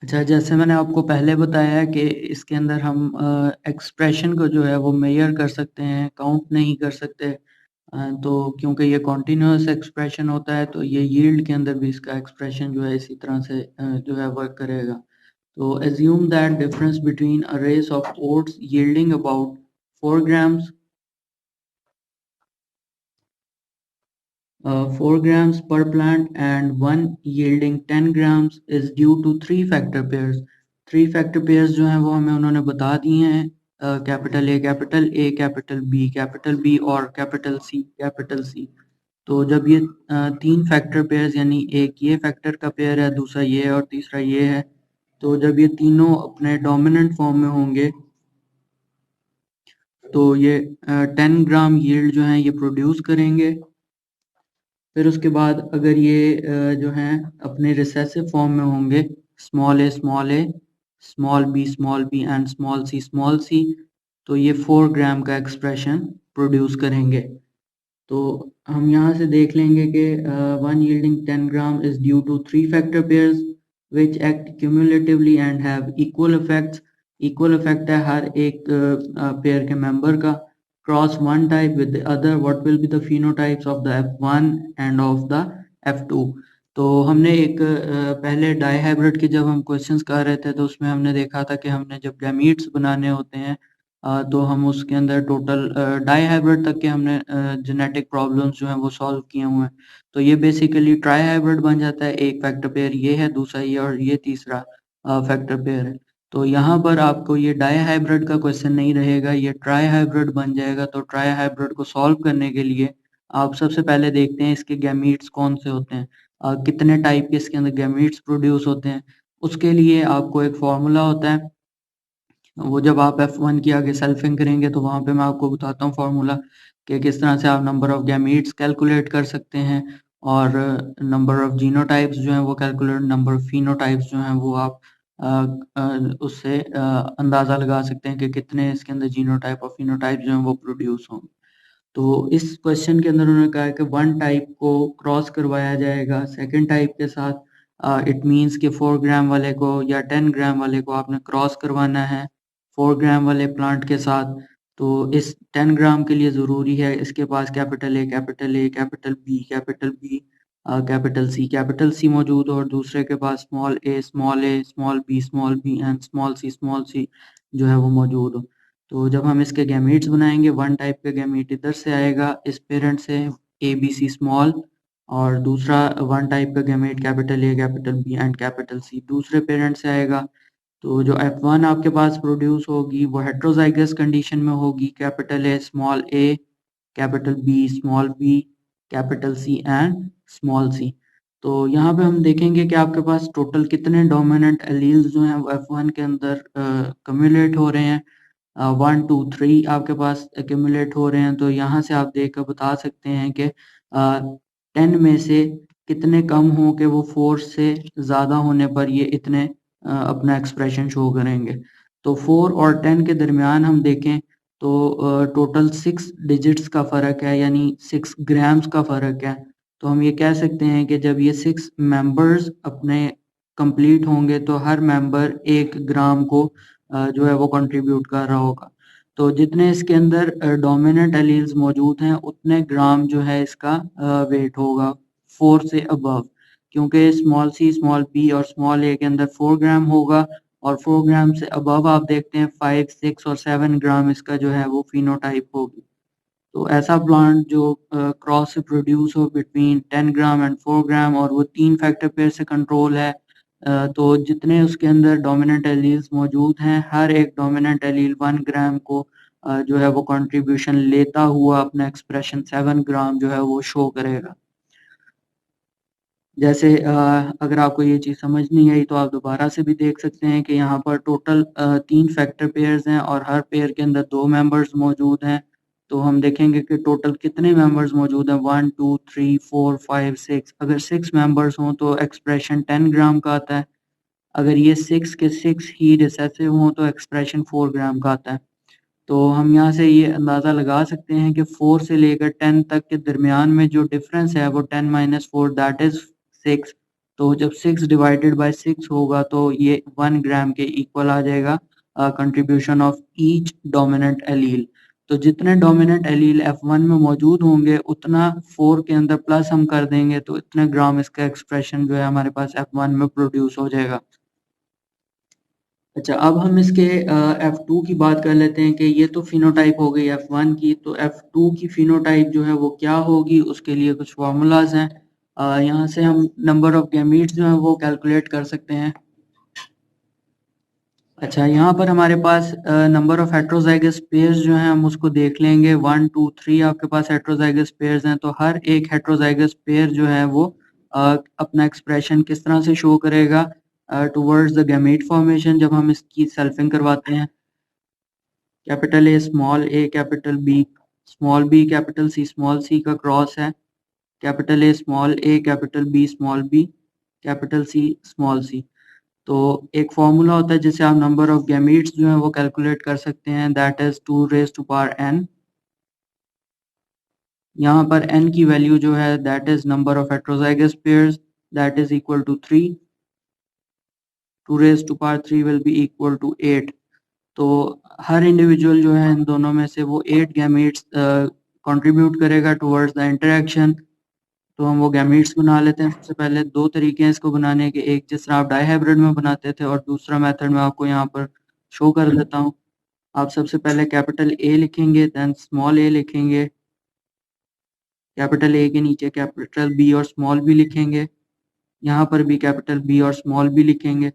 अच्छा, जैसे मैंने आपको पहले बताया कि इसके अंदर हम एक्सप्रेशन को जो है वो मेजर कर सकते हैं, काउंट नहीं कर सकते। तो क्योंकि ये कॉन्टिन्यूअस एक्सप्रेशन होता है तो ये यील्ड के अंदर भी इसका एक्सप्रेशन जो है इसी तरह से जो है वर्क करेगा। तो assume that difference between a race of oats yielding about 4 grams 4 grams per plant and one yielding 10 grams is due to 3 factor pairs। 3 factor pairs जो हैं वो हमें उन्होंने बता दिए हैं, कैपिटल ए, कैपिटल बी और कैपिटल सी। तो जब ये 3 फैक्टर पेयर्स यानी एक ये फैक्टर का पेयर है, दूसरा ये है और तीसरा ये है, तो जब ये तीनों अपने डोमिनेंट फॉर्म में होंगे तो ये 10 ग्राम यील्ड जो है ये प्रोड्यूस करेंगे। फिर उसके बाद अगर ये जो हैं अपने रिसेसिव फॉर्म में होंगे, small A, small B and small C, तो ये 4 ग्राम का एक्सप्रेशन प्रोड्यूस करेंगे। तो हम यहाँ से देख लेंगे कि one yielding 10 gram is due to 3 factor pairs which act cumulatively and have equal effects। equal effect है हर एक पेयर के मेंबर का। cross one type with the other, what will be the phenotypes of the F1 and of the F2। तो हमने एक पहले dihybrid के जब हम क्वेश्चंस कर रहे थे तो उसमें हमने देखा था कि हमने जब गैमीट्स बनाने होते हैं तो हम उसके अंदर टोटल डाईहाइब्रिड तक के हमने जेनेटिक प्रॉब्लम्स जो हैं वो सॉल्व किए हुए हैं। तो ये बेसिकली ट्राई हाइब्रिड बन जाता है, एक फैक्टर पेयर ये है, दूसरा ये और ये तीसरा फैक्टर पेयर है। तो यहाँ पर आपको ये डाई हाइब्रिड का क्वेश्चन नहीं रहेगा, ये ट्राई हाइब्रिड बन जाएगा। तो ट्राई हाइब्रिड को सॉल्व करने के लिए आप सबसे पहले देखते हैं इसके गैमीट्स कौन से होते हैं, कितने टाइप के इसके अंदर गैमीट्स प्रोड्यूस होते हैं। उसके लिए आपको एक फॉर्मूला होता है, वो जब आप F1 की आगे सेल्फिंग करेंगे तो वहाँ पे मैं आपको बताता हूँ फॉर्मूला कि किस तरह से आप नंबर ऑफ गैमीट्स कैलकुलेट कर सकते हैं और नंबर ऑफ जीनोटाइप्स जो हैं वो कैलकुलेट, नंबर ऑफ फिनोटाइप्स जो हैं वो आप उससे अंदाज़ा लगा सकते हैं कि कितने इसके अंदर जीनोटाइप और फिनोटाइप जो हैं वो प्रोड्यूस होंगे। तो इस क्वेश्चन के अंदर उन्होंने कहा है कि वन टाइप को क्रॉस करवाया जाएगा सेकंड टाइप के साथ। इट मीन्स कि 4 ग्राम वाले को या 10 ग्राम वाले को आपने क्रॉस करवाना है 4 ग्राम वाले प्लांट के साथ। तो इस 10 ग्राम के लिए ज़रूरी है इसके पास capital A, capital B, capital C मौजूद हो और दूसरे के पास small B and small C जो है वो मौजूद हो। तो जब हम इसके गैमीट्स बनाएंगे, वन टाइप का गैमीट इधर से आएगा इस पेरेंट से ए बी सी स्मॉल, और दूसरा वन टाइप का gamete capital A, capital B and capital C दूसरे पेरेंट से आएगा। तो जो F1 आपके पास प्रोड्यूस होगी वो हेट्रोजाइगस कंडीशन में होगी, capital A, capital B, capital C and small C. तो यहाँ पे हम देखेंगे कि आपके पास टोटल कितने डोमिनेंट एलील्स जो हैं वो F1 के अंदर कम्युलेट हो रहे हैं। 1 2 3 आपके पास एक्यूमुलेट हो रहे हैं। तो यहाँ से आप देख कर बता सकते हैं कि 10 में से कितने कम हो कि वो 4 से ज़्यादा होने पर ये इतने अपना एक्सप्रेशन शो करेंगे। तो 4 और 10 के दरमियान हम देखें तो टोटल 6 डिजिट्स का फ़र्क है, यानी 6 ग्राम्स का फ़र्क है। तो हम ये कह सकते हैं कि जब ये 6 मेंबर्स अपने कंप्लीट होंगे तो हर मेंबर 1 ग्राम को जो है वो कंट्रीब्यूट कर रहा होगा। तो जितने इसके अंदर डोमिनेंट एलील्स मौजूद हैं उतने ग्राम जो है इसका वेट होगा 4 से अबव, क्योंकि स्मॉल बी और स्मॉल ए के अंदर 4 ग्राम होगा और 4 ग्राम से अबव आप देखते हैं 5 6 और 7 ग्राम इसका जो है वो फिनोटाइप होगी। तो ऐसा प्लांट जो क्रॉस से प्रोड्यूस हो बिटवीन 10 ग्राम एंड 4 ग्राम और वो 3 फैक्टर पेयर से कंट्रोल है, तो जितने उसके अंदर डोमिनेंट एलील्स मौजूद हैं हर एक डोमिनेंट एलील 1 ग्राम को जो है वो कंट्रीब्यूशन लेता हुआ अपना एक्सप्रेशन 7 ग्राम जो है वो शो करेगा। जैसे अगर आपको ये चीज़ समझ नहीं आई तो आप दोबारा से भी देख सकते हैं कि यहाँ पर टोटल 3 फैक्टर पेयर्स हैं और हर पेयर के अंदर 2 मेंबर्स मौजूद हैं। तो हम देखेंगे कि टोटल कितने मेंबर्स मौजूद हैं, 1 2 3 4 5 6। अगर 6 मेंबर्स हों तो एक्सप्रेशन 10 ग्राम का आता है। अगर ये 6 के 6 ही रिसेसिव हों तो एक्सप्रेशन 4 ग्राम का आता है। तो हम यहाँ से ये अंदाज़ा लगा सकते हैं कि 4 से लेकर 10 तक के दरमियान में जो डिफरेंस है वो 10 - 4 दैट इज़ 6। तो जब 6 डिवाइडेड बाय 6 होगा तो ये 1 ग्राम के इक्वल आ जाएगा contribution of each dominant allele. तो जितने डोमिनेंट एलील F1 में मौजूद होंगे उतना 4 के अंदर प्लस हम कर देंगे तो इतने ग्राम इसका एक्सप्रेशन जो है हमारे पास F1 में प्रोड्यूस हो जाएगा। अच्छा, अब हम इसके F2 की बात कर लेते हैं कि ये तो फिनोटाइप हो गई F1 की, तो F2 की फिनोटाइप जो है वो क्या होगी, उसके लिए कुछ फार्मूलाज हैं। यहाँ से हम नंबर ऑफ गैमीट्स जो है वो कैलकुलेट कर सकते हैं। अच्छा, यहाँ पर हमारे पास नंबर ऑफ हेट्रोजाइगस पेयर्स जो हैं हम उसको देख लेंगे। 1 2 3 आपके पास हेट्रोजाइगस पेयर्स हैं, तो हर एक हेट्रोजाइगस पेयर जो है वो अपना एक्सप्रेशन किस तरह से शो करेगा टुवर्ड्स द गैमीट फॉर्मेशन जब हम इसकी सेल्फिंग करवाते हैं। Capital A small A capital B small B capital C small C का क्रॉस है। Capital A small A capital B small B capital C small C. तो एक फॉर्मूला होता है जिससे आप नंबर ऑफ गैमीट्स जो है वो कैलकुलेट कर सकते हैं, that is 2 raise to power n। यहाँ पर n की वैल्यू जो है that is number of heterozygous pairs, that is equal to 3। 2 raise to power 3 will be equal to 8। तो हर इंडिविजुअल जो है इन दोनों में से वो 8 गैमीट्स कंट्रीब्यूट करेगा टुवर्ड्स द इंटरेक्शन। तो हम वो गैमीट्स बना लेते हैं। सबसे पहले दो तरीके हैं इसको बनाने के, एक जिस तरह आप डाईहाइब्रिड में बनाते थे और दूसरा मेथड मैं आपको यहाँ पर शो कर देता हूँ। आप सबसे पहले कैपिटल ए लिखेंगे, देन स्मॉल ए लिखेंगे, कैपिटल ए के नीचे कैपिटल बी और स्मॉल बी लिखेंगे, यहाँ पर भी कैपिटल बी और स्मॉल बी लिखेंगे।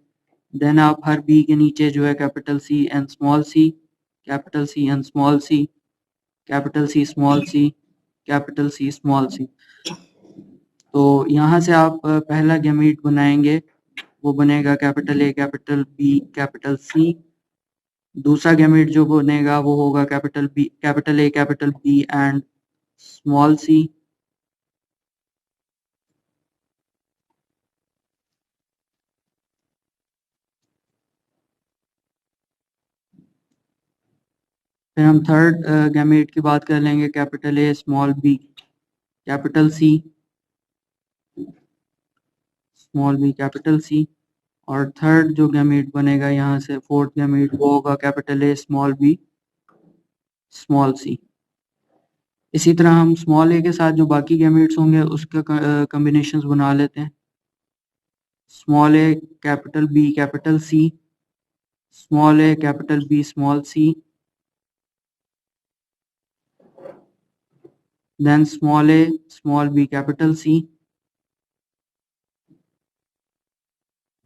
देन आप हर बी के नीचे जो है capital C and small C, capital C and small C, capital C small C, capital C small C. तो यहाँ से आप पहला गैमीट बनाएंगे, वो बनेगा capital A capital B capital C. दूसरा गैमीट जो बनेगा वो होगा capital A capital B and small C. फिर हम थर्ड गैमीट की बात कर लेंगे, capital A small B capital C, small B capital C. और थर्ड जो गैमीट बनेगा यहाँ से फोर्थ गैमीट वो होगा capital A small B small C. इसी तरह हम स्मॉल ए के साथ जो बाकी गैमीट्स होंगे उसके कॉम्बिनेशंस बना लेते हैं। Small A capital B capital C, small A capital B small C, then small a small b capital C,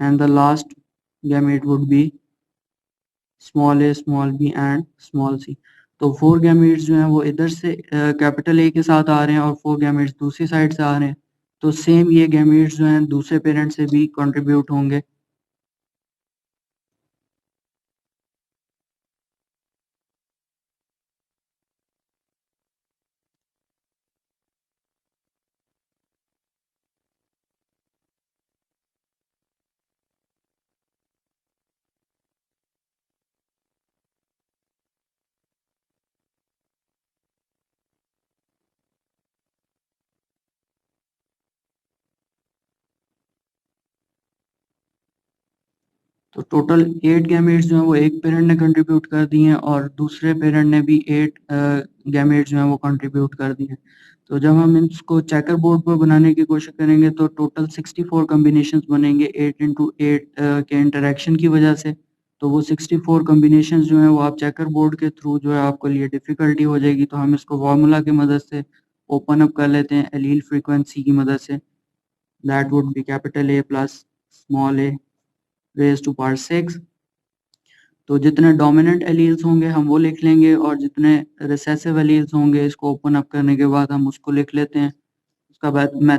and the last gamete would be small a small b and small c। तो 4 gametes जो हैं वो इधर से capital A के साथ आ रहे हैं और 4 गैमेट्स दूसरी साइड से आ रहे हैं। तो सेम ये गैमेट्स जो हैं दूसरे पेरेंट से भी कंट्रीब्यूट होंगे। तो टोटल 8 गैमेट्स जो हैं वो एक पेरेंट ने कंट्रीब्यूट कर दिए हैं और दूसरे पेरेंट ने भी 8 गैमेट्स जो हैं वो कंट्रीब्यूट कर दिए हैं। तो जब हम इसको चेकर बोर्ड पर बनाने की कोशिश करेंगे तो टोटल 64 कॉम्बिनेशंस बनेंगे 8 इंटू 8 के इंटरेक्शन की वजह से। तो वो 64 कॉम्बिनेशंस जो हैं वो आप चेकर बोर्ड के थ्रू जो है आपको लिए डिफ़िकल्टी हो जाएगी। तो हम इसको फार्मूला की मदद से ओपन अप कर लेते हैं एलील फ्रीक्वेंसी की मदद से। That would be capital A plus small A raise to power 6। तो जितने डोमिनेंट एलील्स होंगे हम वो लिख लेंगे और जितने रिसेसिव एलील्स होंगे इसको ओपन अप करने के बाद हम उसको लिख लेते हैं। उसका बाद